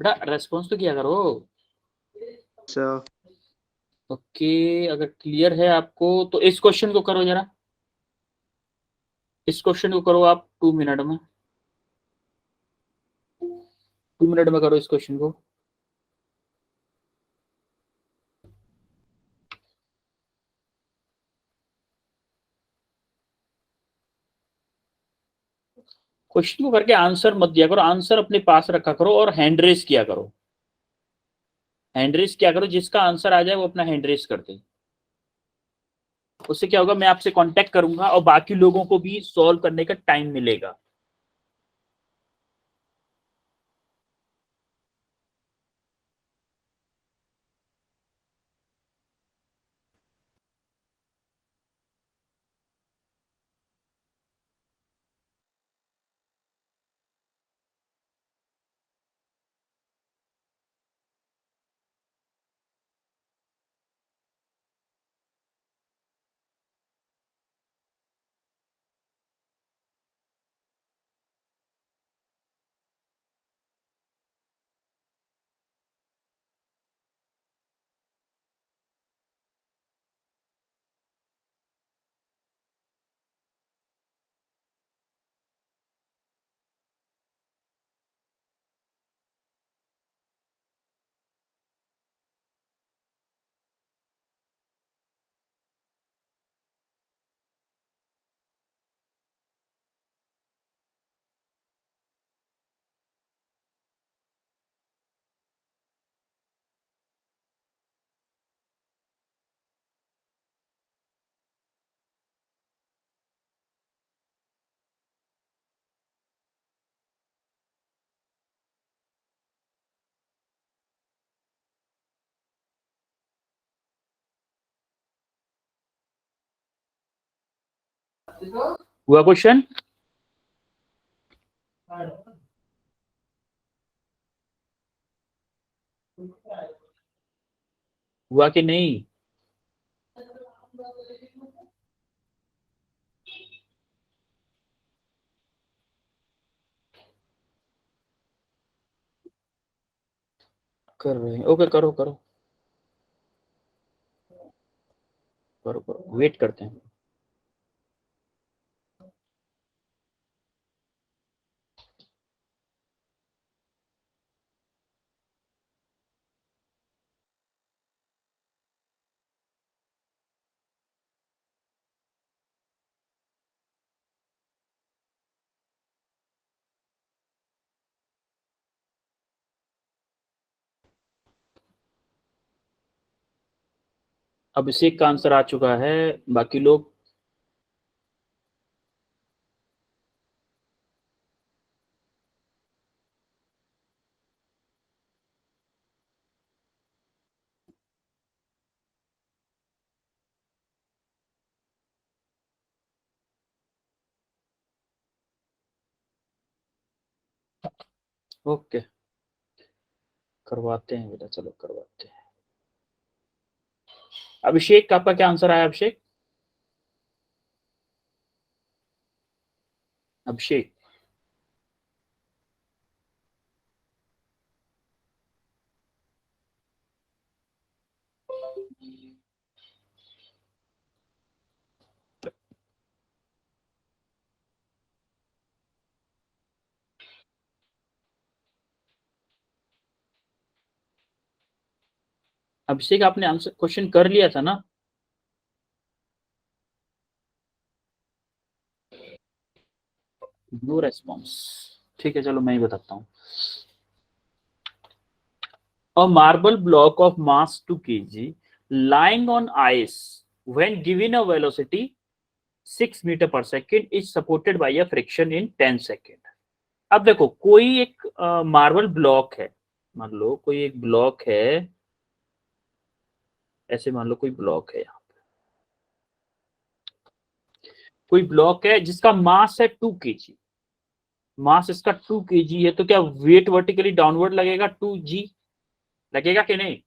बेटा रेस्पॉन्स तो किया करो। सर ओके, अगर क्लियर है आपको तो इस क्वेश्चन को करो जरा। इस क्वेश्चन को करो आप 2 मिनट में। 2 मिनट में करो इस क्वेश्चन को। क्वेश्चन को करके आंसर मत दिया करो, आंसर अपने पास रखा करो और हैंड रेस किया करो। हैंड रेस किया करो, जिसका आंसर आ जाए वो अपना हैंड रेस कर दे। उससे क्या होगा, मैं आपसे कांटेक्ट करूंगा और बाकी लोगों को भी सॉल्व करने का टाइम मिलेगा। हुआ क्वेश्चन? हुआ कि नहीं? कर रहे हैं, ओके करो करो करो करो, वेट करते हैं। अभिषेक का आंसर आ चुका है, बाकी लोग ओके करवाते हैं बेटा, चलो करवाते हैं। अभिषेक का आपका क्या आंसर आया? अभिषेक, अभिषेक अभिषेक आपने आंसर क्वेश्चन कर लिया था ना? No response. ठीक है चलो मैं ही बताता हूँ। A marble block of mass 2 kg lying on ice when given a velocity 6 meter per second is supported by a friction in 10 second। अब देखो कोई एक मार्बल ब्लॉक है, मान लो कोई एक ब्लॉक है, ऐसे मान लो कोई ब्लॉक है, यहाँ कोई ब्लॉक है जिसका मास है 2 kg। मास इसका 2 kg है, तो क्या वेट वर्टिकली डाउनवर्ड लगेगा 2g? लगेगा कि नहीं?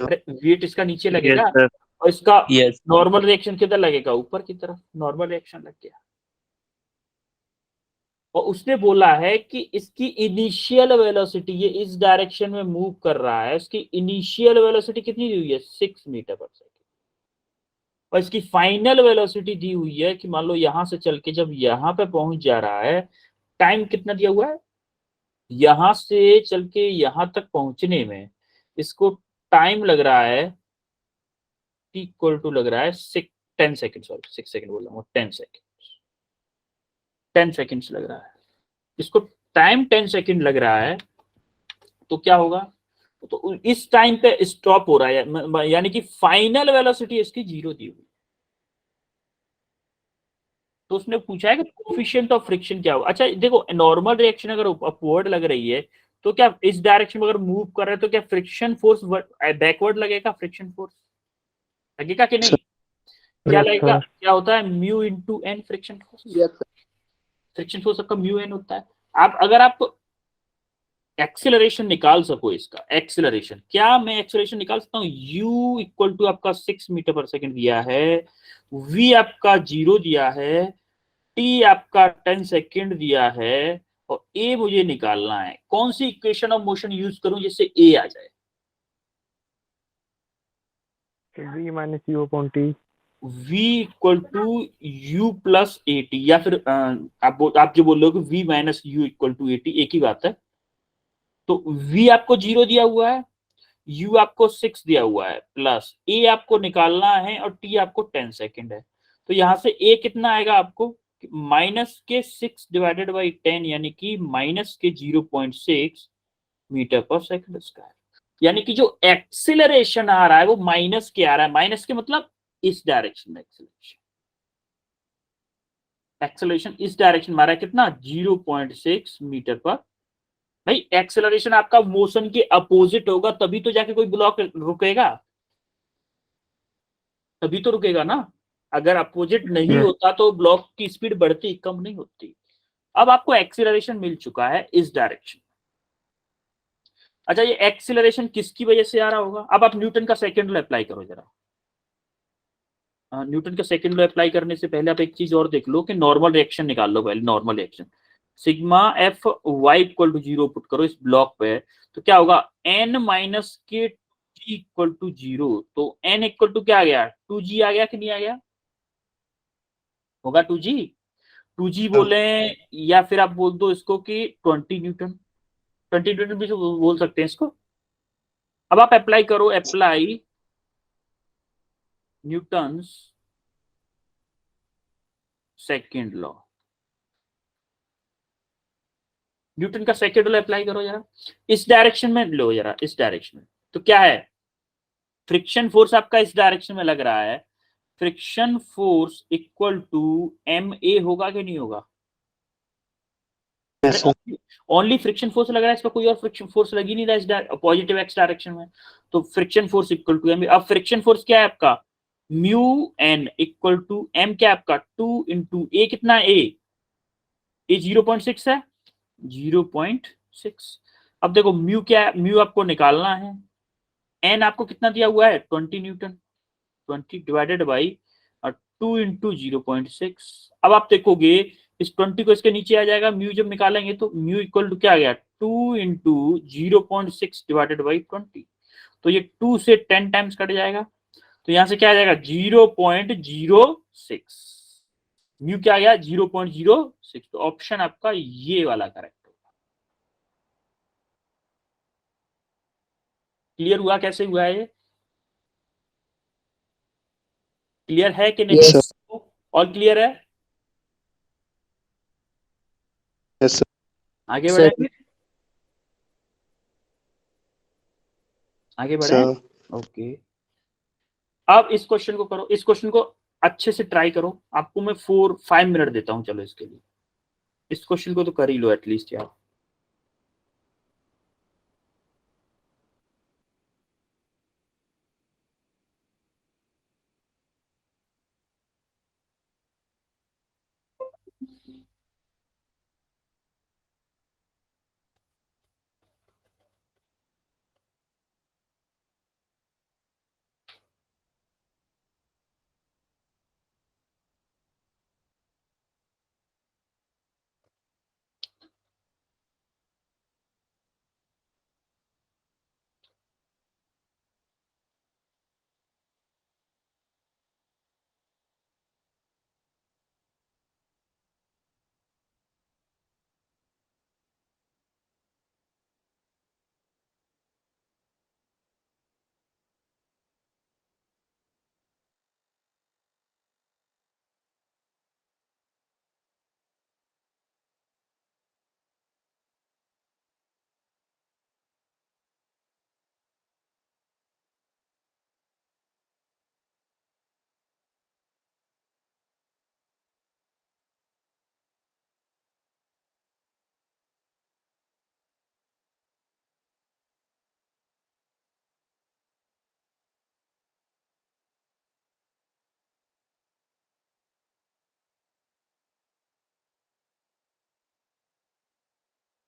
अरे वेट इसका नीचे लगेगा यस सर और इसका यस नॉर्मल रिएक्शन किधर लगेगा? ऊपर की तरफ, नॉर्मल रिएक्शन लग गया। और उसने बोला है कि इसकी इनिशियल वेलोसिटी, ये इस डायरेक्शन में मूव कर रहा है, उसकी इनिशियल वेलोसिटी कितनी दी हुई है 6 मीटर पर सेकेंड, और इसकी फाइनल वेलोसिटी दी हुई है कि मान लो यहां से चल के जब यहां पे पहुंच जा रहा है, टाइम कितना दिया हुआ है, यहां से चल के यहां तक पहुंचने में इसको टाइम लग रहा है, इक्वल टू लग रहा है 10 सेकेंड, सॉरी 6 सेकेंड बोल रहा हूँ, 10 सेकेंड, 10 सेकेंड्स लग रहा है इसको, टाइम 10 सेकेंड लग रहा है। तो क्या होगा, तो इस टाइम पे स्टॉप हो रहा है, यानी कि फाइनल वेलोसिटी इसकी 0 दी हुई। तो उसने पूछा है कि कोफिशिएंट ऑफ फ्रिक्शन क्या होगा। अच्छा देखो, नॉर्मल रिएक्शन अगर अपवर्ड लग रही है तो क्या इस डायरेक्शन में अगर मूव कर रहे हैं तो क्या फ्रिक्शन फोर्स बैकवर्ड लगेगा, फ्रिक्शन फोर्स लगेगा कि नहीं, क्या Yes, लगेगा, sir. क्या होता है mu into N friction force, Yes, sir. Friction force आपका म्यू एन होता है। आप अगर आप एक्सेलरेशन निकाल सको, इसका एक्सेलरेशन क्या, मैं एक्सेलरेशन निकाल सकता हूँ, u इक्वल टू आपका 6 मीटर पर सेकंड दिया है, v आपका 0 दिया है, t आपका 10 सेकंड दिया है, और a मुझे निकालना है। कौन सी इक्वेशन ऑफ मोशन यूज करूं जिससे a आ जाए, V minus U upon T. v equal to U plus A T, या फिर आप जो बोल रहे हो कि v minus U equal to A T, एक ही बात है। तो v आपको 0 दिया हुआ है, u आपको 6 दिया हुआ है, प्लस a आपको निकालना है और t आपको 10 सेकेंड है। तो यहां से a कितना आएगा आपको, माइनस के 6/10, यानी कि माइनस के 0.6 मीटर पर सेकंड स्क्वायर। यानी कि जो एक्सिलरेशन आ रहा है वो माइनस के आ रहा है, माइनस के मतलब इस डायरेक्शन में एक्सिलरेशन, एक्सेलरेशन इस डायरेक्शन में आ रहा है, कितना 0.6 मीटर पर। भाई एक्सेलरेशन आपका मोशन के अपोजिट होगा तभी तो जाके कोई ब्लॉक रुकेगा, तभी तो रुकेगा ना। अगर अपोजिट नहीं Yes. होता तो ब्लॉक की स्पीड बढ़ती, कम नहीं होती। अब आपको एक्सीलरेशन मिल चुका है इस डायरेक्शन। अच्छा ये एक्सीलरेशन किसकी वजह से आ रहा होगा, अब आप न्यूटन का सेकंड लॉ अप्लाई करो जरा। न्यूटन का सेकंड लॉ अप्लाई करने से पहले आप एक चीज और देख लो कि नॉर्मल रिएक्शन निकाल लो पहले, normal reaction sigma F Y equal to 0 put करो इस ब्लॉक पे, तो क्या होगा N minus K T equal to 0, तो एन इक्वल टू क्या आ गया 2g आ गया कि नहीं आ गया, होगा 2g, 2g बोले, या फिर आप बोल दो इसको कि 20 न्यूटन, 20 न्यूटन भी तो बोल सकते हैं इसको। अब आप अप्लाई करो, apply Newton's second law, Newton का सेकंड लॉ अप्लाई करो जरा, इस डायरेक्शन में लो जरा, इस डायरेक्शन में। तो क्या है, फ्रिक्शन फोर्स आपका इस डायरेक्शन में लग रहा है, friction force equal to M A होगा कि नहीं होगा, Yes, sir. Only friction force लग रहा है, इसका कोई और फ्रिक्शन फोर्स लग ही नहीं रहा है इस पॉजिटिव एक्स डायरेक्शन में। तो friction force equal to M. अब फ्रिक्शन फोर्स क्या है आपका, mu N equal to M, क्या है आपका 2 इंटू ए, कितना ए 0.6 है, 0.6। अब देखो म्यू क्या है, म्यू आपको निकालना है, एन आपको कितना दिया हुआ है 20 न्यूटन, 20 डिवाइडेड बाई 2 इंटू 0.6। अब आप देखोगे इस 20 को इसके नीचे आ जाएगा, म्यू जब निकालेंगे तो म्यू इक्वल टू क्या आ गया 2 इंटू 0.6 डिवाइडेड बाई 20। तो ये 2 से 10 टाइम्स कट जाएगा, तो यहां से क्या आ जाएगा 0.06, म्यू क्या आ गया 0.06। तो ऑप्शन आपका ये वाला करेक्ट होगा। क्लियर हुआ कैसे हुआ है ये, क्लियर है कि नहीं, Yes, sir. और क्लियर है, Yes, sir. आगे सर बढ़ेंगे, आगे बढ़े, Sir. ओके। अब इस क्वेश्चन को करो, इस क्वेश्चन को अच्छे से ट्राई करो, आपको मैं 4-5 मिनट देता हूं, चलो इसके लिए, इस क्वेश्चन को तो कर ही लो एटलीस्ट यार।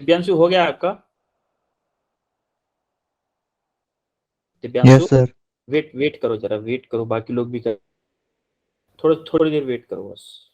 दिव्यांशु हो गया आपका? Divyanshu yes sir. वेट करो, जरा वेट करो, बाकी लोग भी कर, थोड़ी देर वेट करो बस।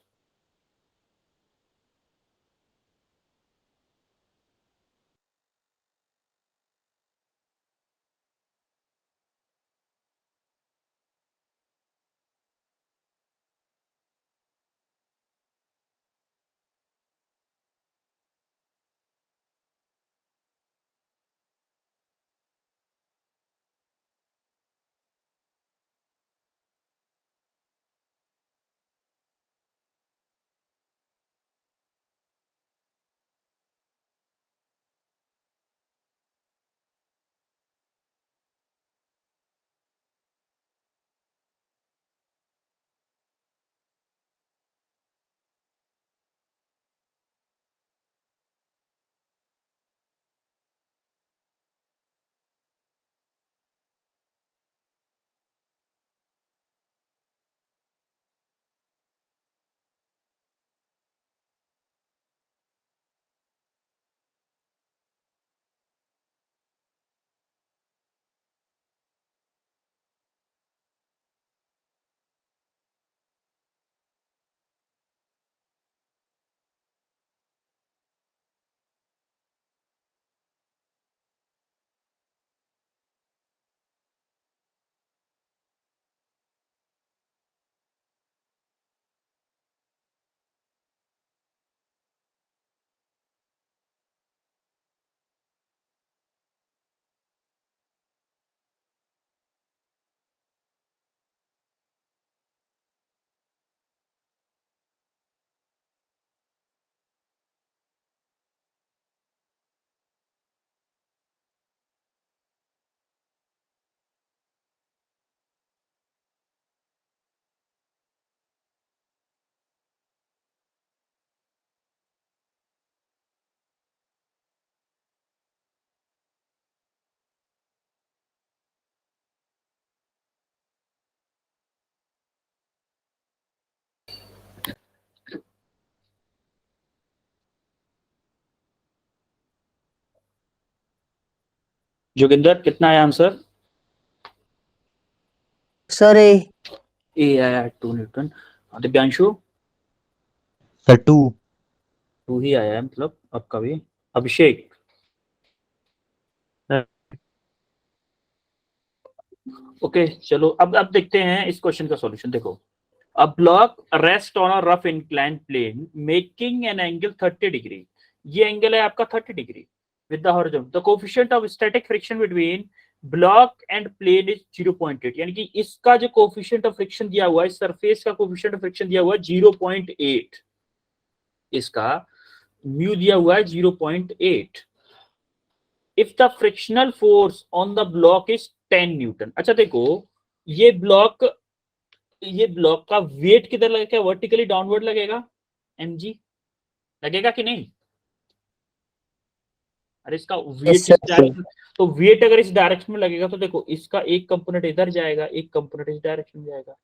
जोगिंदर कितना है आंसर? सर ए। ए आया 2 न्यूटन। दिव्यांशु सर 2। 2 ही आया है, मतलब आपका भी। अभिषेक ओके चलो, अब देखते हैं इस क्वेश्चन का सॉल्यूशन। देखो, a block rest on a rough inclined plane making an angle 30 degree. ये एंगल है आपका 30 degree with the horizontal. The coefficient of static friction between block and plane is 0.8, यानी कि इसका जो कोएफिशिएंट ऑफ फ्रिक्शन दिया हुआ है, इस सरफेस का कोएफिशिएंट ऑफ फ्रिक्शन दिया हुआ है 0.8, इसका म्यू दिया हुआ है 0.8। If the frictional force on the block is 10 Newton. अच्छा देखो, ये ब्लॉक का वेट किधर लगेगा? वर्टिकली डाउनवर्ड लगेगा, mg लगेगा कि नहीं? अरे इसका यस वेट इस सर। डायरेक्शन, तो वेट अगर इस डायरेक्शन में लगेगा तो देखो, इसका एक कंपोनेंट इधर जाएगा, एक कंपोनेंट इस डायरेक्शन में जाएगा,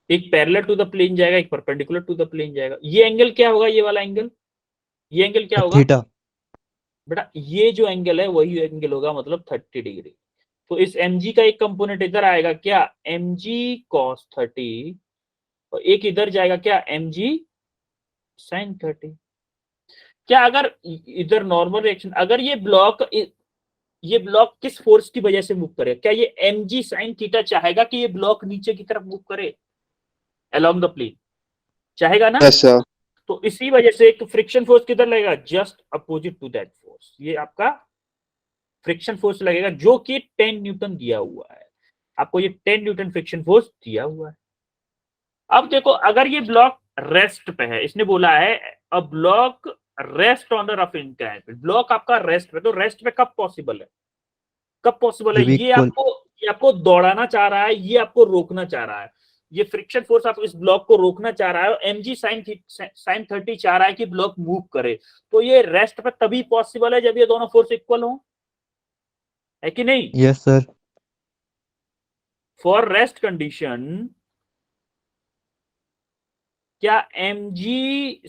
एक पैरेलल टू द प्लेन जाएगा, एक परपेंडिकुलर टू द प्लेन जाएगा। ये एंगल क्या होगा? ये वाला एंगल, ये एंगल क्या होगा थीटा। बेटा? ये जो एंगल है वही एंगल होगा, मतलब 30 डिग्री। तो इस mg का एक कंपोनेंट इधर आएगा क्या? mg cos 30, और एक इधर जाएगा क्या? mg sin 30। क्या अगर इधर नॉर्मल रिएक्शन, अगर ये ब्लॉक किस फोर्स की वजह से मूव करे? क्या ये mg sin थीटा चाहेगा कि ये ब्लॉक नीचे की तरफ मूव करे अलोंग द प्लेन? चाहेगा ना? Yes sir. तो इसी वजह से एक फ्रिक्शन फोर्स किधर लगेगा? Just opposite to that force. ये आपका फ्रिक्शन फोर्स लगेगा जो कि 10 न्यूटन दिया हुआ है आपको, ये 10 न्यूटन फ्रिक्शन फोर्स दिया हुआ है। अब देखो, अगर ये ब्लॉक रेस्ट पे है, इसने बोला है अ block rest on the rough inclined, block आपका रेस्ट पे, तो रेस्ट पे कब पॉसिबल है? कब पॉसिबल है? जब इक्वल। ये आपको दौड़ाना चाह रहा है, ये आपको रोकना चाह रहा है। ये फ्रिक्शन फोर्स आप इस ब्लॉक को रोकना चाह रहा है, mg sin 30 चाह रहा है कि ब्लॉक मूव करे। तो ये रेस्ट पे तभी पॉसिबल है जब ये दोनों फोर्स इक्वल हो, है कि नहीं? Yes sir. For rest condition, क्या mg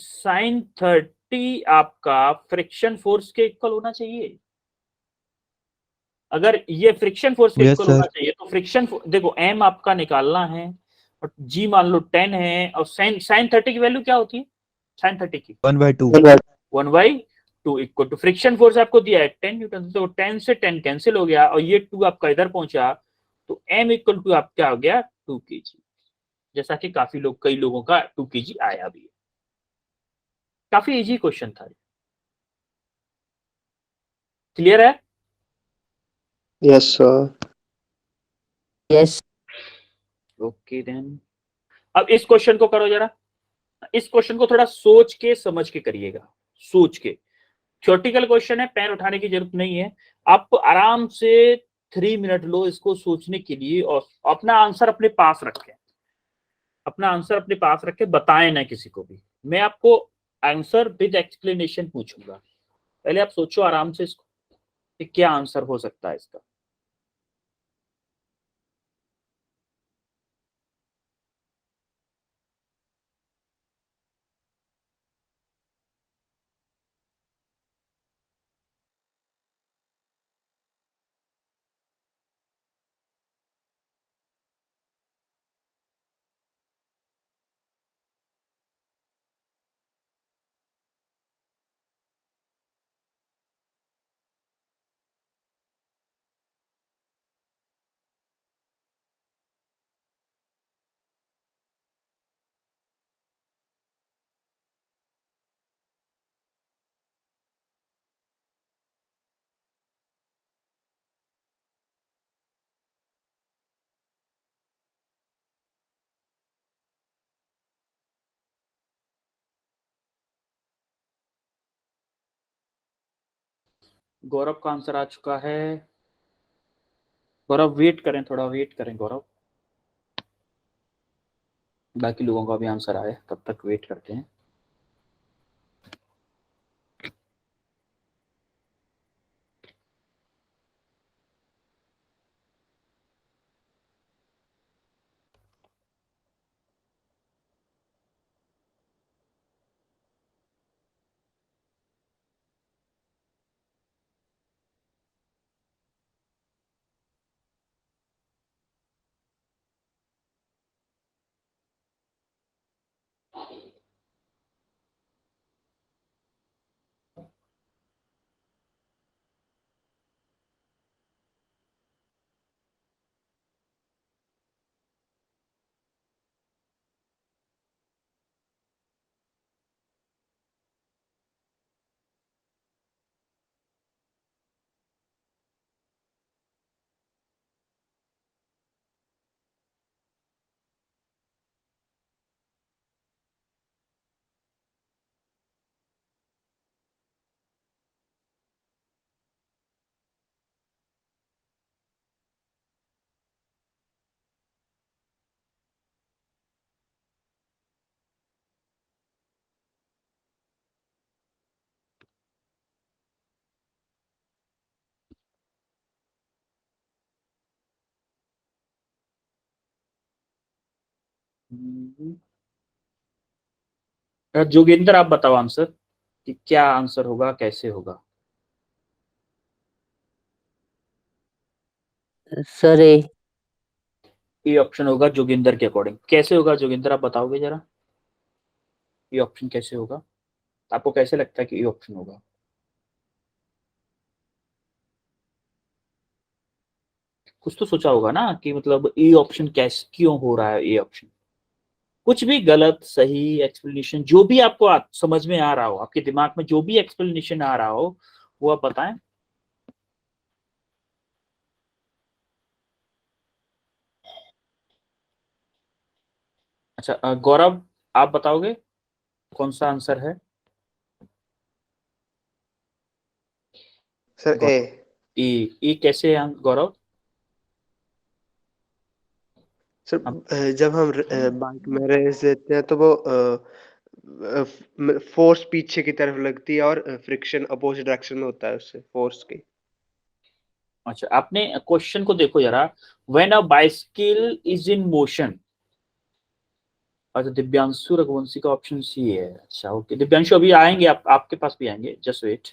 sin 30 वेलोसिटी आपका फ्रिक्शन फोर्स के इक्वल होना चाहिए। अगर ये फ्रिक्शन फोर्स के Yes, इक्वल होना sir. चाहिए तो फ्रिक्शन देखो एम आपका निकालना है और जी मान लो 10 है और साइन 30 की वैल्यू क्या होती है? साइन 30 की 1/2. 1/2 इक्वल टू फ्रिक्शन फोर्स आपको दिया है 10 न्यूटन, तो 10 से 10 कैंसिल हो गया और ये 2 आपका इधर पहुंचा, तो m इक्वल टू आप क्या हो गया 2 kg। जैसा कि कई लोगों का 2 kg आया भी है। काफी इजी क्वेश्चन था। क्लियर है? Yes, sir. Yes. Okay then, अब इस क्वेश्चन को करो जरा। इस क्वेश्चन को थोड़ा सोच के समझ के करिएगा, सोच के। थ्योरेटिकल क्वेश्चन है, पैर उठाने की जरूरत नहीं है। आप आराम से 3 मिनट लो इसको सोचने के लिए और अपना आंसर अपने पास रखें। अपना आंसर अपने पास रखें, बताएं ना किसी को भी। मैं आपको आंसर विद एक्सप्लेनेशन पूछूंगा, पहले आप सोचो आराम से इसको कि क्या आंसर हो सकता है इसका। गौरव का आंसर आ चुका है। गौरव वेट करें, थोड़ा वेट करें गौरव, बाकी लोगों का भी आंसर आए तब तक वेट करते हैं। जोगिंदर आप बताओ आंसर कि क्या आंसर होगा, कैसे होगा। Sir, A. ये ऑप्शन होगा जोगिंदर के अकॉर्डिंग। कैसे होगा जोगिंदर, आप बताओगे जरा, ये ऑप्शन कैसे होगा? आपको कैसे लगता है कि ये ऑप्शन होगा? कुछ तो सोचा होगा ना कि मतलब ये ऑप्शन कैसे क्यों हो रहा है ये ऑप्शन। कुछ भी गलत सही एक्सप्लेनेशन जो भी आपको समझ में आ रहा हो, आपके दिमाग में जो भी एक्सप्लेनेशन आ रहा हो वो आप बताएं। अच्छा गौरव आप बताओगे कौन सा आंसर है? Sir, Gaurav A. ए कैसे है गौरव? सर आप जब हम बाइक में रेस देते हैं तो वो फोर्स पीछे की तरफ लगती है और फ्रिक्शन अपोजिट डायरेक्शन में होता है उससे फोर्स की। अच्छा आपने क्वेश्चन को देखो जरा। When a bicycle is in motion, अच्छा, दिव्यांशु रघुवंशी का ऑप्शन सी है। अच्छा ओके, दिव्यांशु अभी आएंगे, आपके पास भी आएंगे, just wait.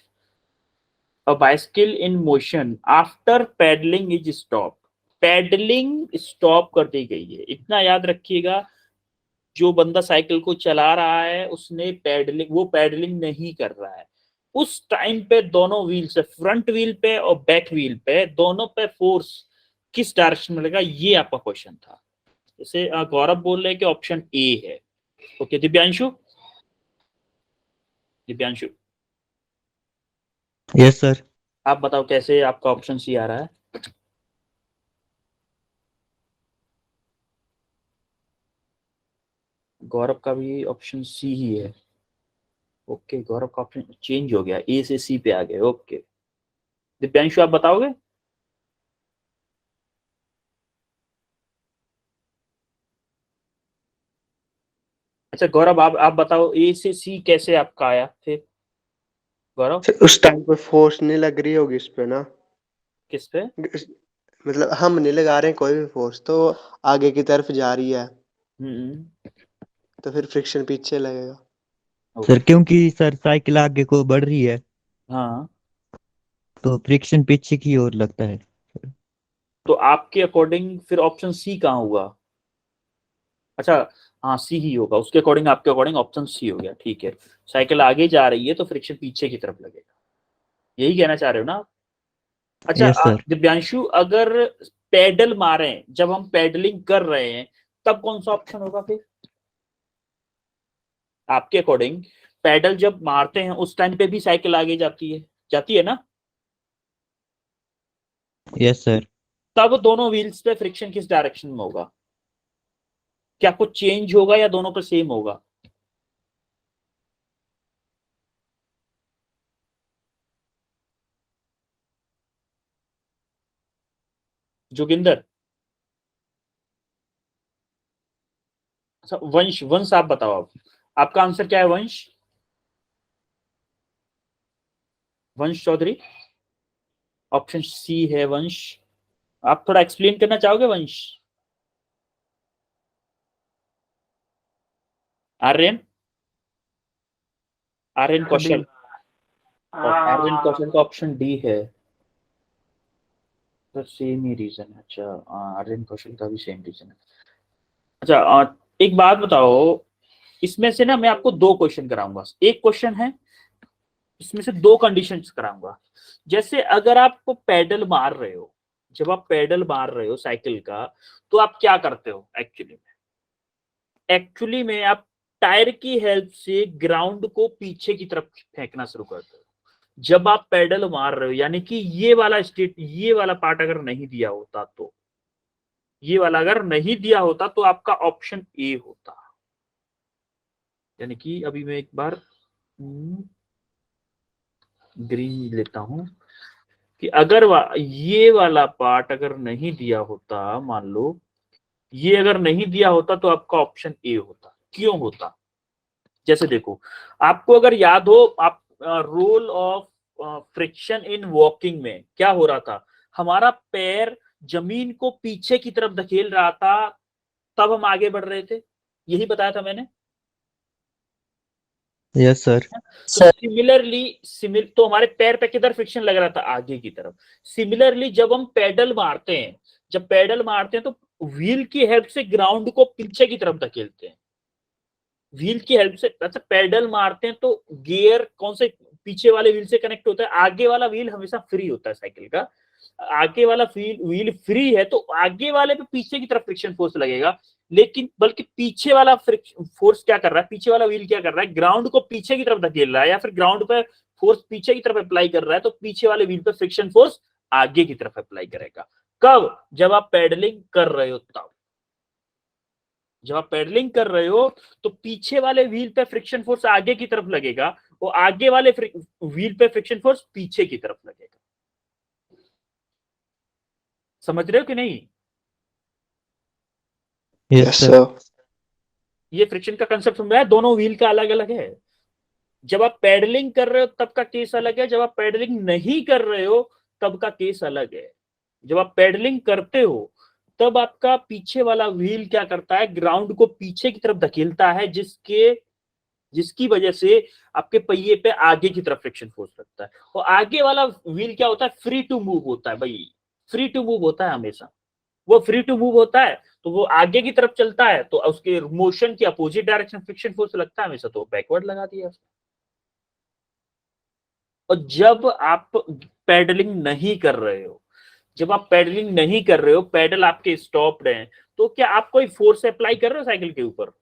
A bicycle in motion after pedalling is stop. Pedalling stop कर दी गई है, इतना याद रखिएगा। जो बंदा साइकिल को चला रहा है उसने वो पैडलिंग नहीं कर रहा है। उस टाइम पे दोनों व्हील से, फ्रंट व्हील पे और बैक व्हील पे, दोनों पे फोर्स किस डायरेक्शन में लगा, ये आपका क्वेश्चन था। जैसे गौरव बोल रहे हैं कि ऑप्शन ए है। Okay, Divyanshu. Divyanshu yes sir. आप बताओ कैसे आपका ऑप्शन सी आ रहा है। गौरव का भी ऑप्शन सी ही है। ओके, गौरव का ऑप्शन चेंज हो गया, ए से सी पे आ गए। ओके, दिव्यांशु आप बताओगे। अच्छा गौरव, आप बताओ ए से सी कैसे आपका आया फिर, गौरव। उस टाइम पे फोर्स नहीं लग रही होगी इस पे ना, किस पे। मतलब हम नहीं लगा रहे हैं कोई भी फोर्स, तो आगे की तरफ जा रही है हम्म। तो फिर फ्रिक्शन पीछे लगेगा। सर क्योंकि सर साइकिल आगे को बढ़ रही है हाँ, तो फ्रिक्शन पीछे की ओर लगता है। तो आपके अकॉर्डिंग फिर ऑप्शन सी कहाँ हुआ। अच्छा, हाँ सी ही होगा उसके अकॉर्डिंग, आपके अकॉर्डिंग ऑप्शन सी हो गया, ठीक है। साइकिल आगे जा रही है तो फ्रिक्शन पीछे की तरफ लगेगा, यही कहना चाह रहे हो ना आप? अच्छा, यस सर। दिव्यांशु अगर पैडल मारें, जब हम पैडलिंग कर रहे हैं तब कौन सा ऑप्शन होगा फिर आपके अकॉर्डिंग। पैडल जब मारते हैं उस टाइम पे भी साइकिल आगे जाती है ना, यस सर। तब दोनों व्हील्स पे फ्रिक्शन किस डायरेक्शन में होगा, क्या कुछ चेंज होगा या दोनों पे सेम होगा। जोगिंदर। अच्छा वंश, वंश आप बताओ, आपका आंसर क्या है वंश। वंश चौधरी, ऑप्शन सी है वंश। आप थोड़ा एक्सप्लेन करना चाहोगे वंश। आर्यन, आर्यन कौशल, और आर्यन कौशल का ऑप्शन डी है। तो सेम ही रीजन है। अच्छा, आर्यन कौशल का भी सेम रीजन है। अच्छा, एक बात बताओ, इसमें से ना मैं आपको दो क्वेश्चन कराऊंगा। एक क्वेश्चन है, इसमें से दो कंडीशंस कराऊंगा। जैसे अगर आप पैडल मार रहे हो, जब आप पैडल मार रहे हो साइकिल का, तो आप क्या करते हो एक्चुअली में आप टायर की हेल्प से ग्राउंड को पीछे की तरफ फेंकना शुरू करते हो। जब आप पैडल मार रहे हो, यानी कि ये वाला पार्ट अगर नहीं दिया होता, तो ये वाला अगर नहीं दिया होता तो आपका ऑप्शन ए होता। यानी कि अभी मैं एक बार ग्रीन लेता हूं कि अगर ये वाला पार्ट अगर नहीं दिया होता, मान लो ये अगर नहीं दिया होता तो आपका ऑप्शन ए होता। क्यों होता, जैसे देखो, आपको अगर याद हो, आप role of friction in walking में क्या हो रहा था, हमारा पैर जमीन को पीछे की तरफ धकेल रहा था, तब हम आगे बढ़ रहे थे, यही बताया था मैंने। Yes sir. तो सिमिलरली तो हमारे पैर पे किधर फ्रिक्शन लग रहा था, आगे की तरफ। सिमिलरली जब हम पैडल मारते हैं, तो व्हील की हेल्प से ग्राउंड को पीछे की तरफ धकेलते हैं। व्हील की हेल्प से, अच्छा पैडल मारते हैं तो गियर कौन से पीछे वाले व्हील से कनेक्ट होता है, आगे वाला व्हील हमेशा फ्री होता है साइकिल का। आगे वाला व्हील फ्री है तो आगे वाले पे पीछे की तरफ फ्रिक्शन फोर्स लगेगा, लेकिन बल्कि पीछे वाला फ्रिक्शन फोर्स क्या कर रहा है, पीछे वाला व्हील क्या कर रहा है, ग्राउंड को पीछे की तरफ धकेल रहा है, या फिर ग्राउंड पे फोर्स पीछे की तरफ अप्लाई कर रहा है, तो पीछे वाले व्हील पे फ्रिक्शन फोर्स आगे की तरफ अप्लाई करेगा। कब, जब आप पैडलिंग कर रहे हो तब। जब आप पैडलिंग कर रहे हो तो पीछे वाले व्हील पे फ्रिक्शन फोर्स आगे की तरफ लगेगा, और आगे वाले व्हील पे फ्रिक्शन फोर्स पीछे की तरफ लगेगा। समझ रहे हो कि नहीं। Yes sir. ये फ्रिक्शन का कंसेप्ट समझ है, दोनों व्हील का अलग अलग है। जब आप पैडलिंग कर रहे हो तब का केस अलग है, जब आप पैडलिंग नहीं कर रहे हो तब का केस अलग है। जब आप पैडलिंग करते हो तब आपका पीछे वाला व्हील क्या करता है, ग्राउंड को पीछे की तरफ धकेलता है, जिसकी वजह से आपके पहिए पे आगे की तरफ फ्रिक्शन फोर्स लगता है। और आगे वाला व्हील क्या होता है, फ्री टू मूव होता है भाई, फ्री टू मूव होता है हमेशा। वो फ्री टू मूव होता है तो वो आगे की तरफ चलता है, तो उसके मोशन की अपोजिट डायरेक्शन फ्रिक्शन फोर्स लगता है हमेशा, तो बैकवर्ड लगा दिया उसने। और जब आप पेडलिंग नहीं कर रहे हो, जब आप पेडलिंग नहीं कर रहे हो, पेडल आपके स्टॉप्ड हैं, तो क्या आप कोई फोर्स अप्लाई कर रहे हो साइकिल के ऊपर?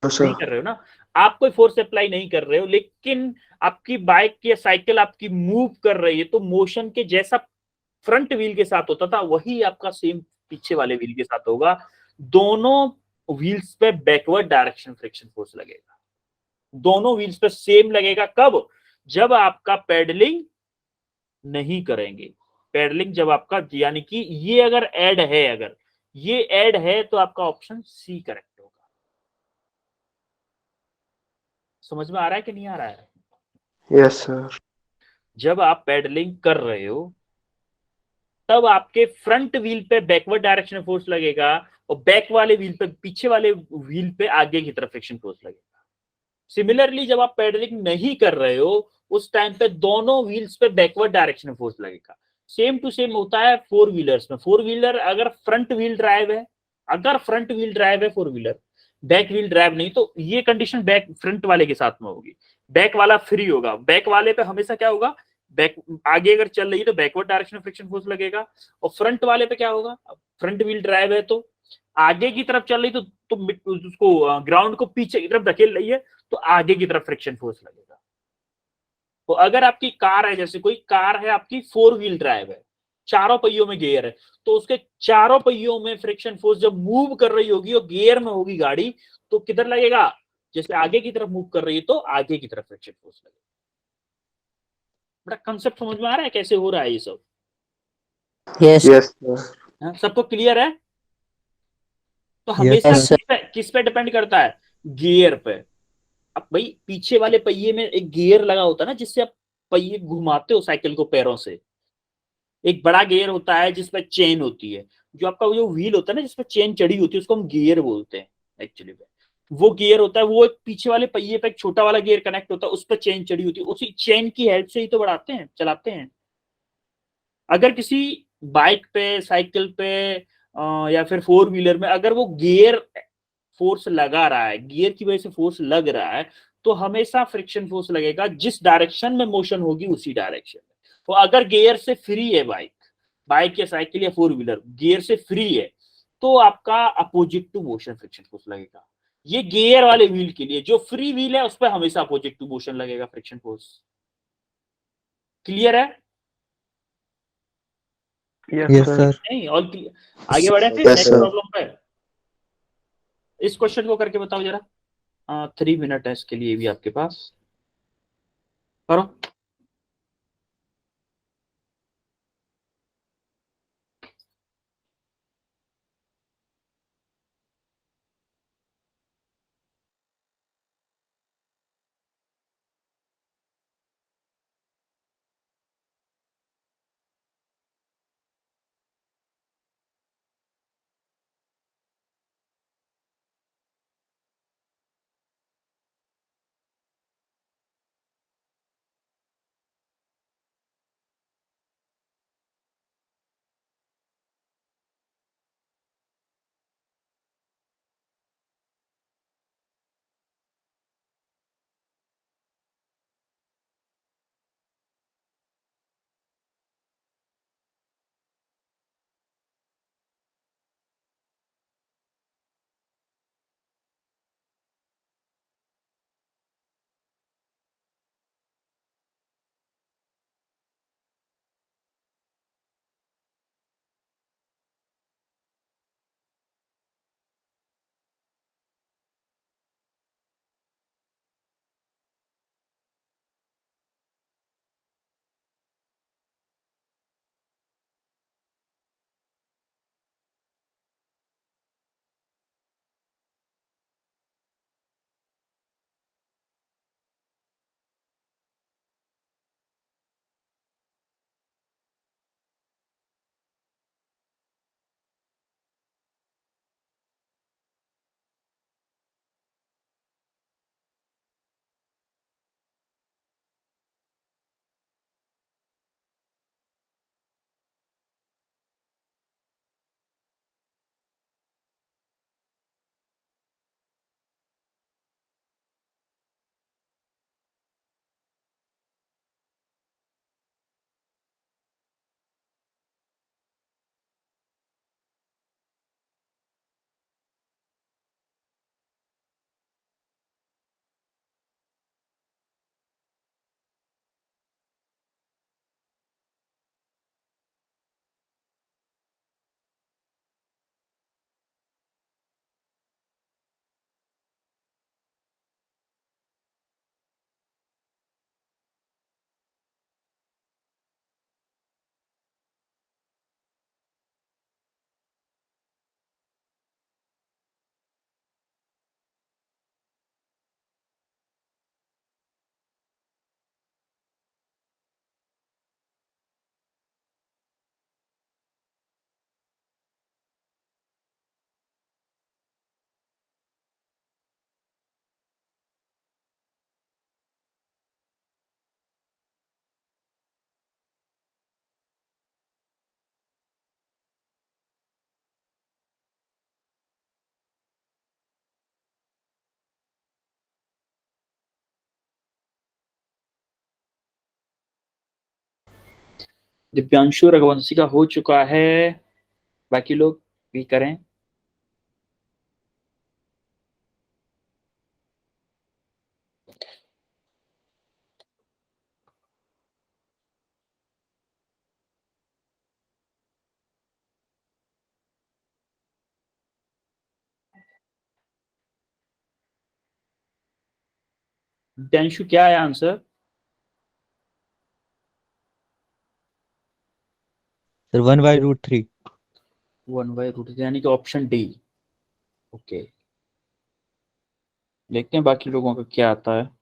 नहीं कर रहे हो ना, आप कोई फोर्स अप्लाई नहीं कर रहे हो, लेकिन आपकी बाइक या साइकिल आपकी मूव कर रही है, तो मोशन के जैसा फ्रंट व्हील के साथ होता था वही आपका सेम पीछे वाले व्हील के साथ होगा। दोनों व्हील्स पे बैकवर्ड डायरेक्शन फ्रिक्शन फोर्स लगेगा, दोनों व्हील्स पे सेम लगेगा। कब? जब आपका पेडलिंग नहीं करेंगे। पेडलिंग जब आपका, यानी कि ये अगर ऐड है, अगर ये ऐड है तो आपका ऑप्शन सी करेक्ट होगा। समझ में आ रहा है कि नहीं आ रहा है? Yes sir. जब आप पेडलिंग कर रहे हो तब आपके फ्रंट व्हील पे बैकवर्ड डायरेक्शन फोर्स लगेगा, और बैक वाले व्हील पे, पीछे वाले व्हील पे आगे की तरफ फ्रिक्शन फोर्स लगेगा। सिमिलरली जब आप पेडलिंग नहीं कर रहे हो उस टाइम पे दोनों व्हील्स पे बैकवर्ड डायरेक्शन फोर्स लगेगा। सेम टू सेम होता है फोर व्हीलर्स में। फोर व्हीलर अगर फ्रंट व्हील ड्राइव है, अगर फ्रंट व्हील ड्राइव है four wheeler, back wheel drive नहीं, तो ये कंडीशन बैक फ्रंट वाले के साथ में होगी। बैक वाला फ्री होगा, बैक वाले पे हमेशा क्या होगा, बैक आगे अगर चल रही है तो बैकवर्ड डायरेक्शन फ्रिक्शन फोर्स लगेगा। और फ्रंट वाले पे क्या होगा, फ्रंट व्हील ड्राइव है तो आगे की तरफ चल रही तो उसको ग्राउंड को पीछे की तरफ धकेल रही है, तो आगे की तरफ फ्रिक्शन फोर्स लगेगा। तो अगर आपकी कार है, जैसे कोई कार है आपकी फोर व्हील ड्राइव है, चारों पहियों में गियर है, तो उसके चारों पहियों में फ्रिक्शन फोर्स जब मूव कर रही होगी और गियर में होगी गाड़ी, तो किधर लगेगा, जैसे आगे की तरफ मूव कर रही है तो आगे की तरफ फ्रिक्शन फोर्स लगेगा। बड़ा कंसेप्ट समझ में आ रहा है कैसे हो रहा है ये सब? Yes yes sir. सबको क्लियर है? तो यस हमेशा Yes, sir. किस पे डिपेंड करता है, गियर पे। अब भाई पीछे वाले पहिए में एक गियर लगा होता है ना, जिससे आप पहिए घुमाते हो साइकिल को पैरों से। एक बड़ा गियर होता है जिसपे चेन होती है, जो आपका जो व्हील होता है ना जिसपे चेन चढ़ी होती है, उसको हम गियर बोलते हैं एक्चुअली में। वो गियर होता है, वो एक पीछे वाले पहिए पे एक छोटा वाला गियर कनेक्ट होता है, उस पर चेन चढ़ी होती है, उसी चेन की हेल्प से ही तो बढ़ाते हैं, चलाते हैं। अगर किसी बाइक पे, साइकिल पे या फिर फोर व्हीलर में अगर वो गियर फोर्स लगा रहा है, गियर की वजह से फोर्स लग रहा है, तो हमेशा फ्रिक्शन फोर्स लगेगा जिस डायरेक्शन में मोशन होगी उसी डायरेक्शन में। तो अगर गियर से फ्री है बाइक, बाइक या साइकिल या फोर व्हीलर गियर से फ्री है, तो आपका opposite to motion friction force लगेगा। ये गियर वाले व्हील के लिए, जो फ्री व्हील है उस पर हमेशा अपोजिट टू मोशन लगेगा फ्रिक्शन फोर्स। क्लियर है? Yes yes sir. सर। नहीं और आगे बढ़े फिर यस नेक्स्ट सर। प्रॉब्लम पे। इस क्वेश्चन को करके बताओ जरा। 3 मिनट है इसके लिए भी आपके पास, करो। दिव्यांशु रघुवंशी का हो चुका है, बाकी लोग भी करें। दिव्यांशु क्या है आंसर? सर 1/√3। 1/√3 यानी कि ऑप्शन डी। ओके, देखते हैं बाकी लोगों का क्या आता है।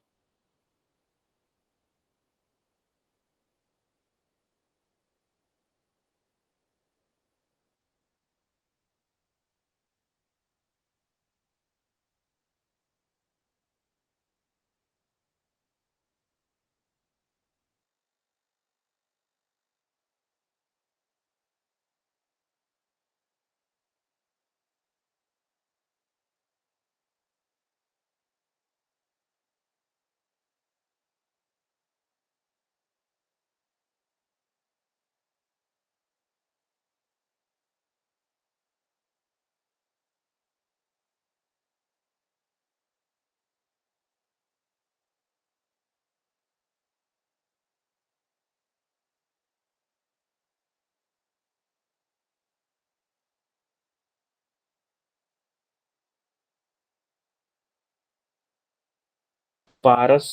पारस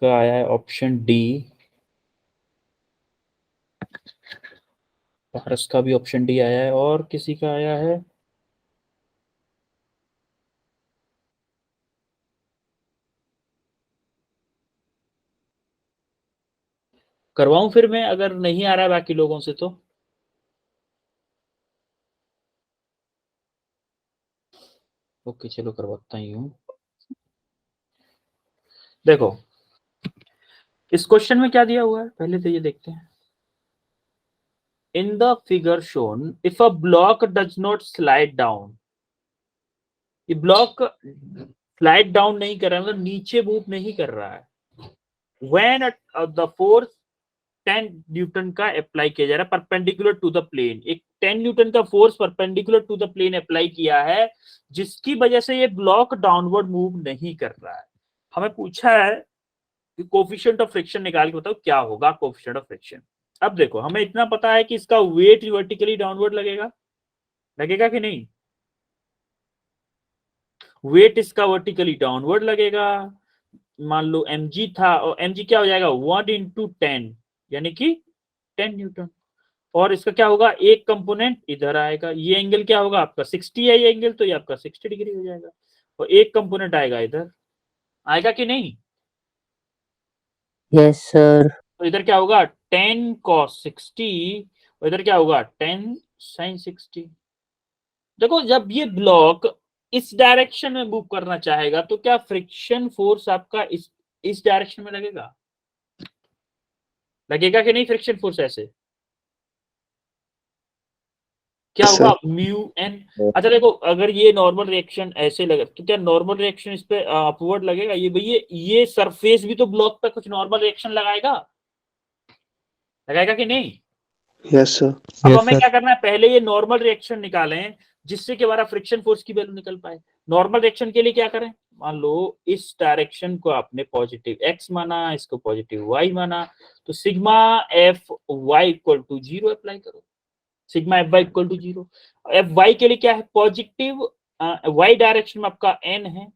का आया है ऑप्शन डी। पारस का भी ऑप्शन डी आया है, और किसी का आया है? करवाऊं फिर मैं, अगर नहीं आ रहा है बाकी लोगों से तो? ओके चलो करवाता ही हूं। देखो इस क्वेश्चन में क्या दिया हुआ है, पहले तो ये देखते हैं। In the figure shown if a block does not slide down, ये ब्लॉक स्लाइड डाउन नहीं कर रहा है, मतलब नीचे मूव नहीं कर रहा है। व्हेन द फोर्स 10 न्यूटन का अप्लाई किया जा रहा है परपेंडिकुलर टू द प्लेन, एक 10 न्यूटन का force perpendicular to the plane apply किया है, जिसकी वजह से ये ब्लॉक डाउनवर्ड मूव नहीं कर रहा है। हमें पूछा है कि कोफिशिएंट ऑफ फ्रिक्शन निकाल के बताओ क्या होगा कोफिशिएंट ऑफ फ्रिक्शन। अब देखो हमें इतना पता है कि इसका वेट वर्टिकली डाउनवर्ड लगेगा, लगेगा कि नहीं? वेट इसका वर्टिकली डाउनवर्ड लगेगा। मान लो mg था, और mg क्या हो जाएगा 1 इंटू 10 यानी कि 10 न्यूटन। और इसका क्या होगा, एक कंपोनेंट इधर आएगा, ये एंगल क्या होगा आपका 60 है, ये एंगल तो ये आपका 60 डिग्री हो जाएगा। और एक कंपोनेंट आएगा इधर, आएगा कि नहीं? Yes, sir. तो इधर क्या होगा 10 cos 60, और इधर क्या होगा 10 sin 60। देखो जब ये ब्लॉक इस डायरेक्शन में मूव करना चाहेगा तो क्या फ्रिक्शन फोर्स आपका इस डायरेक्शन में लगेगा, लगेगा कि नहीं? फ्रिक्शन फोर्स ऐसे क्या Yes, होगा sir. Mu N. अच्छा देखो अगर ये नॉर्मल रिएक्शन ऐसे लगे तो क्या नॉर्मल रिएक्शन इस पे अपवर्ड लगेगा? ये भैया ये सरफेस भी तो ब्लॉक पे कुछ नॉर्मल रिएक्शन लगाएगा, लगाएगा कि नहीं? Yes, sir. अब यस हमें सर। क्या करना है, पहले ये नॉर्मल रिएक्शन निकालें जिससे कि हमारा फ्रिक्शन फोर्स की वैल्यू निकल पाए। नॉर्मल रिएक्शन के लिए क्या करें, मान लो इस डायरेक्शन को आपने पॉजिटिव x माना, इसको पॉजिटिव y माना, तो sigma F Y equal to 0 apply करो। Sigma F Y equal to 0। F Y के लिए क्या है, पॉजिटिव वाई डायरेक्शन में आपका n है,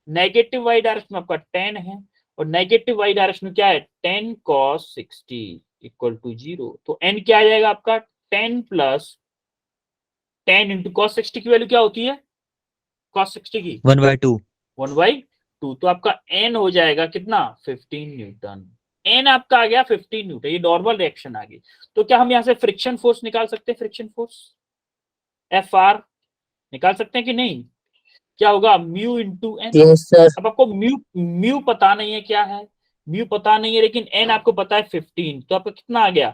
नेगेटिव वाई डायरेक्शन में आपका 10 है, और नेगेटिव वाई डायरेक्शन में क्या है 10 cos 60 इक्वल टू 0। तो n क्या आ जाएगा आपका 10 प्लस 10 इंटू कॉस 60 की वैल्यू क्या होती है, cos 60 की 1/2। 1/2। तो आपका n हो जाएगा कितना 15 न्यूटन। n आपका आ गया 15 न्यूटन, ये नॉर्मल रिएक्शन आ गई। तो क्या हम यहां से फ्रिक्शन फोर्स निकाल सकते हैं, फ्रिक्शन फोर्स एफ आर निकाल सकते हैं कि नहीं? क्या होगा mu into N. Yes, sir. अब आपको म्यू म्यू पता नहीं है क्या है, म्यू पता नहीं है, लेकिन एन आपको पता है 15, तो आपका कितना आ गया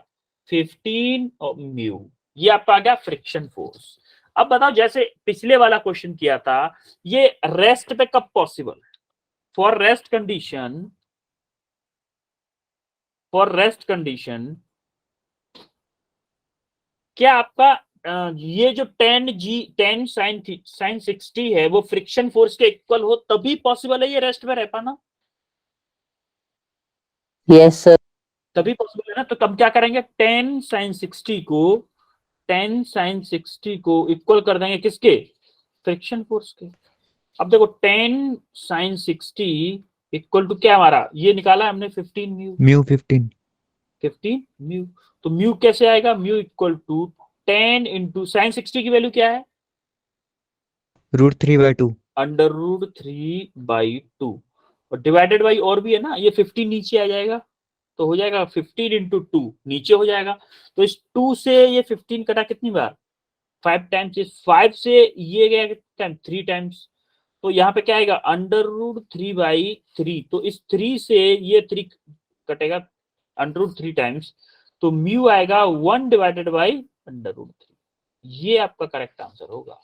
15 और म्यू, ये आपका आ गया फ्रिक्शन फोर्स। अब बताओ जैसे पिछले वाला क्वेश्चन किया था, ये रेस्ट पे कब possible? For rest condition, for rest condition क्या आपका ये जो 10 sin 60 है वो फ्रिक्शन फोर्स के इक्वल हो तभी पॉसिबल है ये रेस्ट में रह पाना, Yes, sir. तभी पॉसिबल है ना। तो तब क्या करेंगे, 10 sin 60 को इक्वल कर देंगे किसके, फ्रिक्शन फोर्स के। अब देखो 10 sin 60 इक्वल टू क्या हमारा ये निकाला है हमने 15 म्यू, μ15 15 म्यू। तो म्यू कैसे आएगा, म्यू इक्वल टू 10 × sin 60 की वैल्यू क्या है, √3/2 √3/2 और डिवाइडेड बाई और भी है ना, ये 15 नीचे आ जाएगा तो हो जाएगा 15 × 2 नीचे हो जाएगा। तो इस 2 से ये 15 कटा कितनी बार, 5 टाइम्स, इस 5 से ये गया कितना टाइम, 3 टाइम्स। तो यहाँ पे क्या आएगा, √3/3। तो इस 3 से ये 3 कटेगा √3 टाइम्स, तो म्यू आएगा 1/√3। ये आपका करेक्ट आंसर होगा।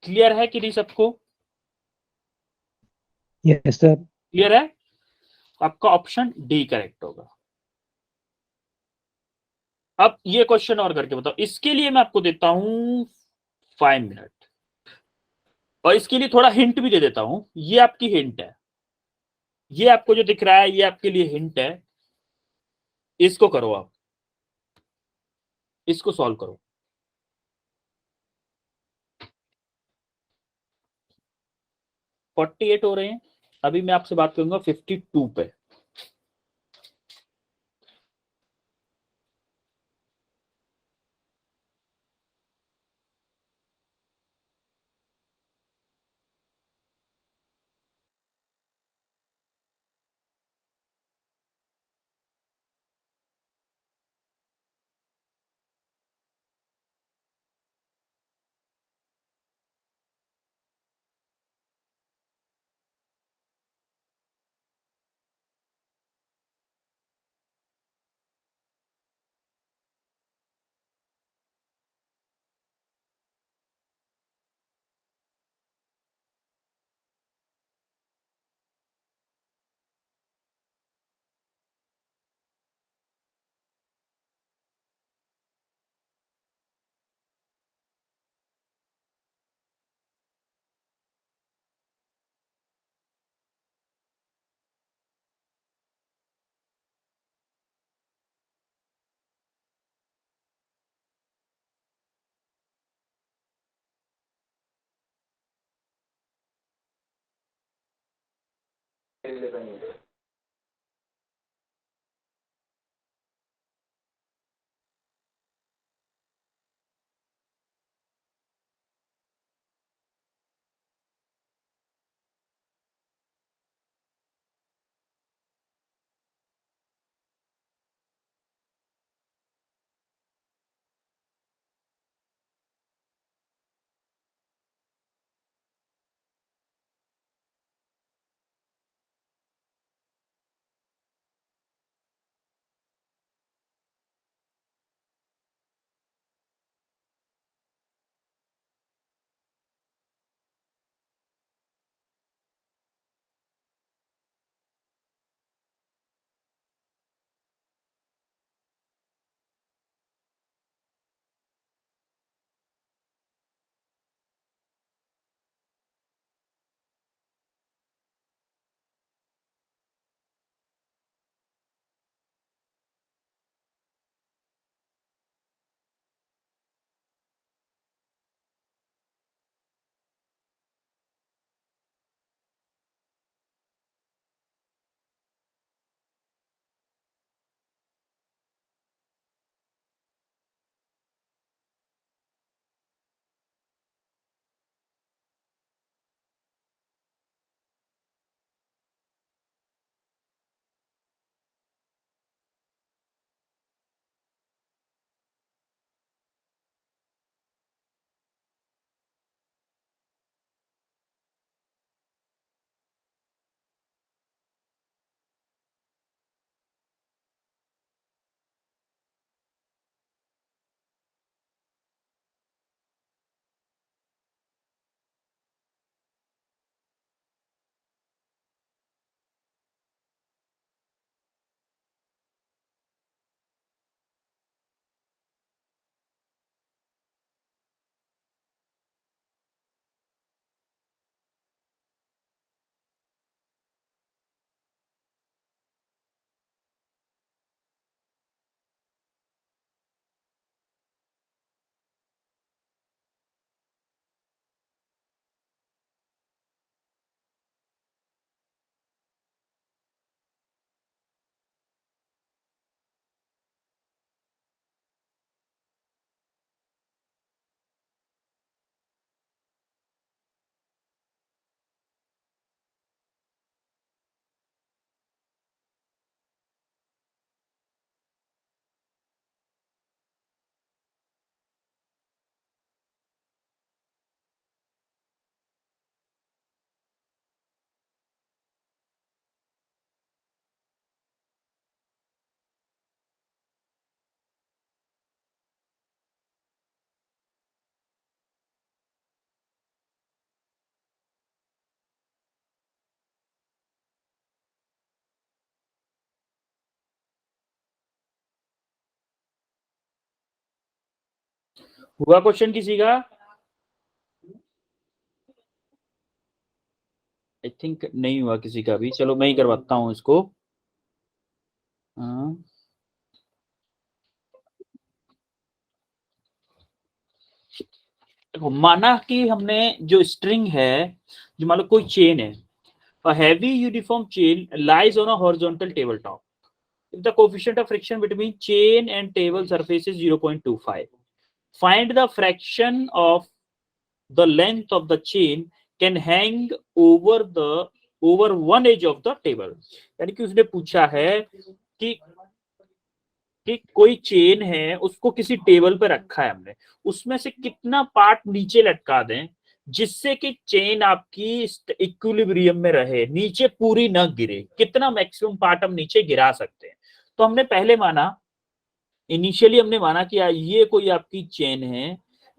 क्लियर है कि नहीं सबको, यस सर। क्लियर है, आपका ऑप्शन डी करेक्ट होगा। अब ये क्वेश्चन और करके बताओ, इसके लिए मैं आपको देता हूं 5 मिनट और इसके लिए थोड़ा हिंट भी दे देता हूं। ये आपकी हिंट है, ये आपको जो दिख रहा है ये आपके लिए हिंट है। इसको करो आप, इसको सॉल्व करो। 48 हो रहे हैं, अभी मैं आपसे बात करूंगा 52 पे। हुआ क्वेश्चन किसी का? आई थिंक नहीं हुआ किसी का भी। चलो मैं ही करवाता हूँ इसको। हाँ। देखो, माना कि हमने जो स्ट्रिंग है, जो मान लो कोई चेन है, a heavy uniform chain lies on a horizontal tabletop. If the coefficient of friction between chain and table surface is 0.25, find the fraction of the length of the chain can hang over one edge of the table. यानी कि उसने पूछा है कि कोई chain है, उसको किसी टेबल पे रखा है हमने, उसमें से कितना पार्ट नीचे लटका दें जिससे कि चेन आपकी इक्विलिब्रियम में रहे, नीचे पूरी न गिरे, कितना मैक्सिमम पार्ट हम नीचे गिरा सकते हैं। तो हमने पहले माना, इनिशियली हमने माना कि ये कोई आपकी चेन है,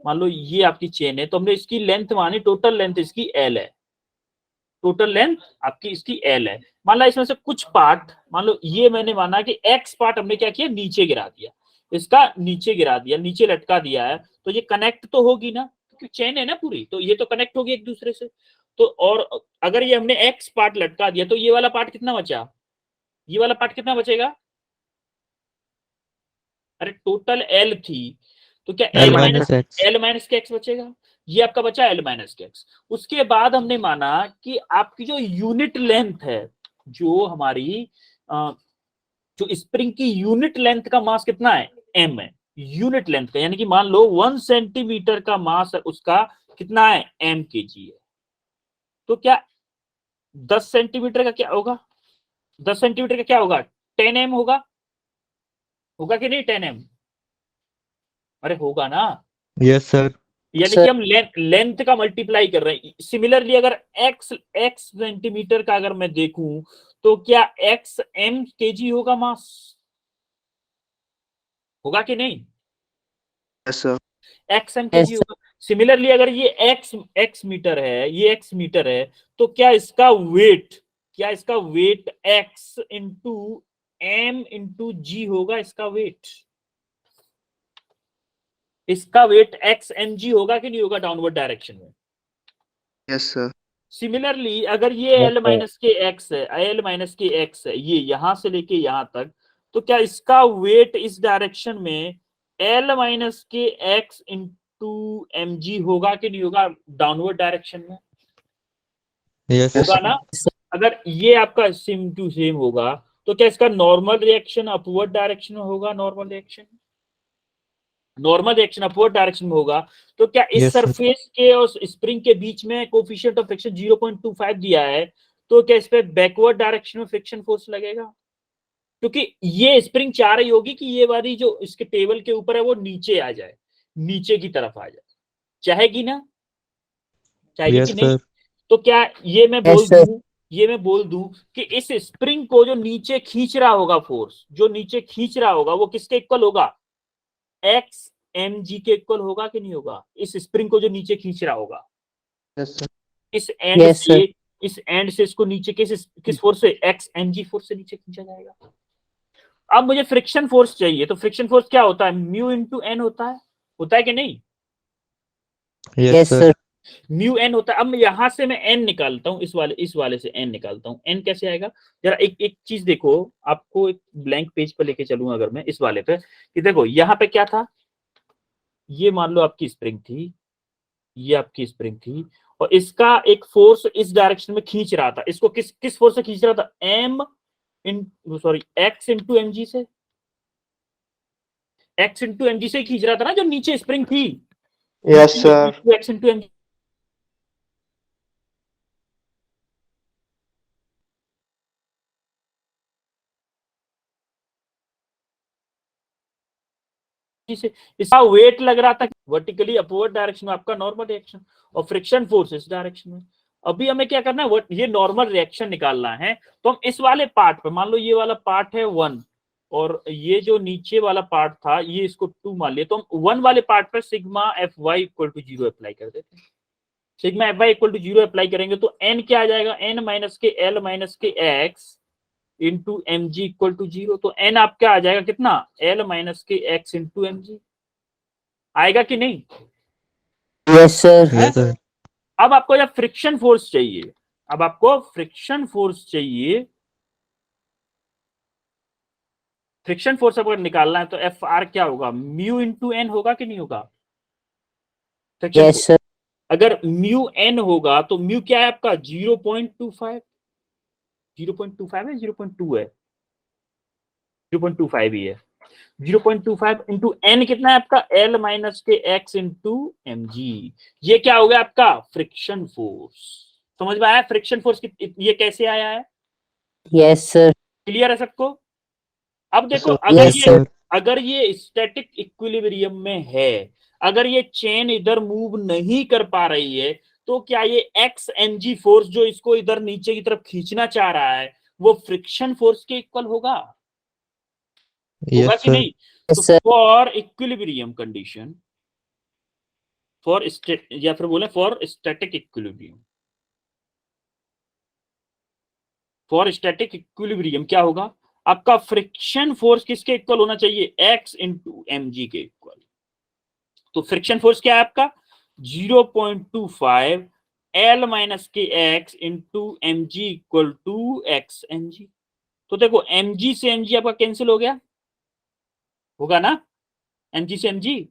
मान लो ये आपकी चेन है, तो हमने इसकी लेंथ मानी, टोटल लेंथ इसकी एल है, टोटल लेंथ आपकी इसकी एल है। मान लो इसमें से कुछ पार्ट, मान लो ये मैंने माना कि एक्स पार्ट हमने क्या किया, नीचे गिरा दिया, इसका नीचे गिरा दिया, नीचे लटका दिया है, तो ये कनेक्ट तो होगी ना, क्योंकि चेन है ना पूरी, तो ये तो कनेक्ट होगी एक दूसरे से। तो और अगर ये हमने एक्स पार्ट लटका दिया, तो ये वाला पार्ट कितना बचा, ये वाला पार्ट कितना बचेगा? अरे टोटल एल थी, तो क्या L minus x. L minus K x बचेगा, ये आपका बचा एल माइनस के एक्स। उसके बाद हमने माना कि आपकी जो यूनिट लेंथ है, जो हमारी जो स्प्रिंग की यूनिट लेंथ का मास कितना है, एम है, यूनिट लेंथ का, यानी कि मान लो 1 सेंटीमीटर का मास उसका कितना है, एम के जी है। तो क्या 10 सेंटीमीटर का क्या होगा, 10 सेंटीमीटर का क्या होगा, 10 एम होगा, होगा कि नहीं 10 एम? अरे होगा ना, यस सर। यानी कि हम लेंथ का मल्टीप्लाई कर रहे हैं। सिमिलरली अगर एक्स सेंटीमीटर का अगर मैं देखूं, तो क्या एक्स एम केजी होगा मास, होगा कि नहीं? Yes sir. X M KG होगा। सिमिलरली अगर ये एक्स मीटर है, ये एक्स मीटर है, तो क्या इसका वेट, क्या इसका weight x into m into g होगा, इसका वेट, इसका वेट एक्स एम जी होगा कि नहीं होगा डाउनवर्ड डायरेक्शन में? Yes sir. सिमिलरली अगर ये एल माइनस के एक्स है, एल माइनस के एक्स है, ये यहां से लेके यहां तक, तो क्या इसका वेट इस डायरेक्शन में L minus K X into M G होगा कि नहीं होगा डाउनवर्ड डायरेक्शन में? यस होगा ना। अगर ये आपका सेम टू सेम होगा, तो क्या इसका नॉर्मल रिएक्शन अपवर्ड डायरेक्शन में होगा, normal reaction, normal reaction upward direction में होगा। तो क्या इस Yes, sir. सरफेस के और स्प्रिंग के बीच में कोफिशिएंट ऑफ फ्रिक्शन 0.25 दिया है, तो क्या इस पे बैकवर्ड डायरेक्शन में फ्रिक्शन फोर्स लगेगा? क्योंकि ये स्प्रिंग चाह रही होगी कि ये वाली जो इसके टेबल के ऊपर है वो नीचे आ जाए, नीचे की तरफ आ जाए, चाहेगी ना, चाहेगी Yes, कि नहीं? sir. तो क्या ये मैं बोल Yes, sir. दूं, ये मैं बोल दूं कि इस स्प्रिंग को जो नीचे खींच रहा होगा, फोर्स जो नीचे खींच रहा होगा, वो किसके इक्वल होगा, एक्स एम जी के इक्वल होगा कि नहीं होगा, इस स्प्रिंग को जो नीचे खींच रहा होगा, यस सर। इस एंड Yes, से, sir. इस एंड से इसको नीचे किस फोर्स से, एक्स एम जी फोर्स से नीचे खींचा जाएगा। अब मुझे फ्रिक्शन फोर्स चाहिए, तो फ्रिक्शन फोर्स क्या होता है, म्यू इंटू एन होता है कि नहीं? Yes, Yes, sir. sir. Mu N होता है। अब यहां से मैं एन निकालता हूं, इस वाले से एन निकालता हूं। एन कैसे आएगा, जरा एक चीज देखो, आपको एक ब्लैंक पेज पर लेके चलूंगा अगर मैं इस वाले पे, कि देखो यहाँ पे क्या था, ये मान लो आपकी स्प्रिंग थी, ये आपकी स्प्रिंग थी, और इसका एक फोर्स इस डायरेक्शन में खींच रहा था, इसको किस किस फोर्स से खींच रहा था, m in sorry x into M G से, एक्स इंटू एम जी से खींच रहा था ना, जो नीचे स्प्रिंग थी। Yes sir. X into M G से, इसका वेट लग रहा था वर्टिकली अपवर्ड डायरेक्शन में, आपका नॉर्मल रिएक्शन, और फ्रिक्शन फोर्स इस डायरेक्शन में। अभी हमें क्या करना है, ये नॉर्मल रिएक्शन निकालना है। तो हम इस वाले पार्ट पे, मान लो ये वाला पार्ट है 1, और ये जो नीचे वाला पार्ट था ये इसको 2 मान लिया, तो हम 1 वाले पार्ट पर sigma F Y equal to 0 apply कर देते हैं। Sigma F Y equal to 0 apply करेंगे तो एन क्या आ जाएगा, N minus K L minus K X into M G equal to 0। तो एन आपका आ जाएगा कितना, L minus K X into M G आएगा कि नहीं? Yes, sir. Yes, sir. अब आपको जब फ्रिक्शन फोर्स चाहिए, अब आपको फ्रिक्शन फोर्स चाहिए, फ्रिक्शन फोर्स अगर निकालना है तो एफ आर क्या होगा, म्यू इंटू एन होगा कि नहीं होगा? Friction Yes, sir. अगर म्यू एन होगा तो म्यू क्या है आपका 0.25, 0.25 है, 0.2 है, 0.25 ही है। 0.25 इंटू एन कितना है आपका, L minus K X into M G. ये क्या हो गया आपका फ्रिक्शन फोर्स। समझ में आया फ्रिक्शन फोर्स ये कैसे आया है? Yes, sir. क्लियर है सबको? अब देखो sir. अगर Yes, ये sir. अगर ये स्टैटिक इक्विलिब्रियम में है, अगर ये चेन इधर मूव नहीं कर पा रही है, तो क्या ये एक्स एम जी फोर्स जो इसको इधर नीचे की तरफ खींचना चाह रहा है वो फ्रिक्शन फोर्स के इक्वल होगा? होगा Yes, कि sir. नहीं? तो Yes, sir. For equilibrium condition, for या फिर बोले for static equilibrium, for static equilibrium क्या होगा आपका, फ्रिक्शन फोर्स किसके इक्वल होना चाहिए, एक्स इंटू एम जी के इक्वल। तो फ्रिक्शन फोर्स क्या है आपका 0.25 L minus K X into M G equal to X M G. तो देखो एम जी से एम जी आपका कैंसिल हो गया, होगा ना, एम जी से एम जी,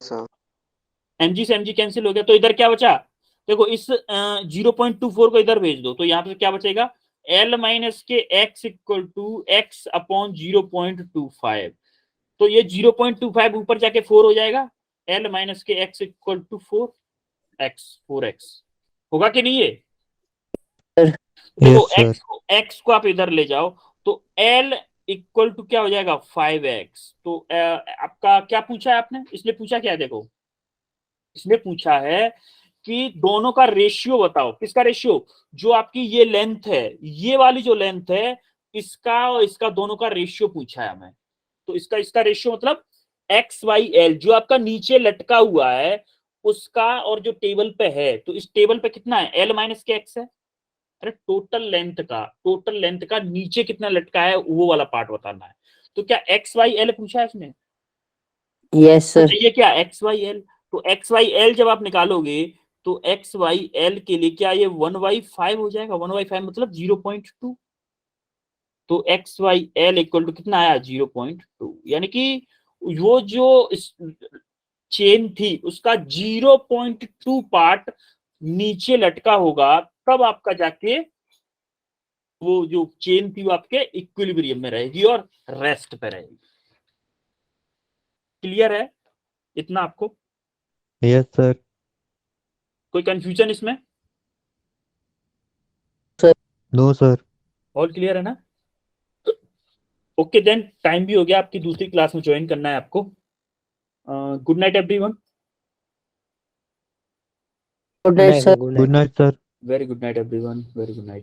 sir. एम जी से एम जी कैंसिल हो गया, तो इधर क्या बचा, देखो इस 0.24 को इधर भेज दो तो यहाँ पे क्या बचेगा, L minus K X equal to X upon 0.25। तो ये 0.25 ऊपर जाके 4 हो जाएगा, L minus K X equal to 4x होगा कि नहीं? ये देखो Yes, sir. x को आप इधर ले जाओ तो l इक्वल टू क्या हो जाएगा 5x। तो आपका क्या पूछा है आपने, इसने पूछा क्या है, देखो इसने पूछा है कि दोनों का रेशियो बताओ। किसका रेशियो, जो आपकी ये लेंथ है, ये वाली जो लेंथ है, इसका और इसका दोनों का रेशियो पूछा है हमें। तो इसका इसका रेशियो मतलब एक्स वाई एल जो आपका नीचे लटका हुआ है उसका और जो टेबल पे है, तो इस टेबल पे कितना है, एल माइनस के एक्स है। अरे टोटल लेंथ का नीचे कितना लटका है वो वाला पार्ट बताना है। तो क्या एक्स वाई एल पूछा है इसने? Yes, तो sir. चाहिए क्या एक्स वाई एल। तो एक्स वाई एल जब आप निकालोगे तो एक्स वाई एल के लिए क्या ये 1/5 हो जाएगा, 1/5 मतलब 0.2। तो X Y L equal to कितना आया 0.2, यानी कि वो जो चेन थी उसका 0.2 पार्ट नीचे लटका होगा, तब आपका जाके वो जो चेन थी वो आपके इक्विलिब्रियम में रहेगी और रेस्ट पे रहेगी। क्लियर है इतना आपको? Yes, sir. कोई कंफ्यूजन इसमें? No, sir. ऑल क्लियर है ना? ओके देन, टाइम भी हो गया, आपकी दूसरी क्लास में ज्वाइन करना है आपको। Good night everyone. Good night, sir. Good night, sir. Very good night everyone, very good night.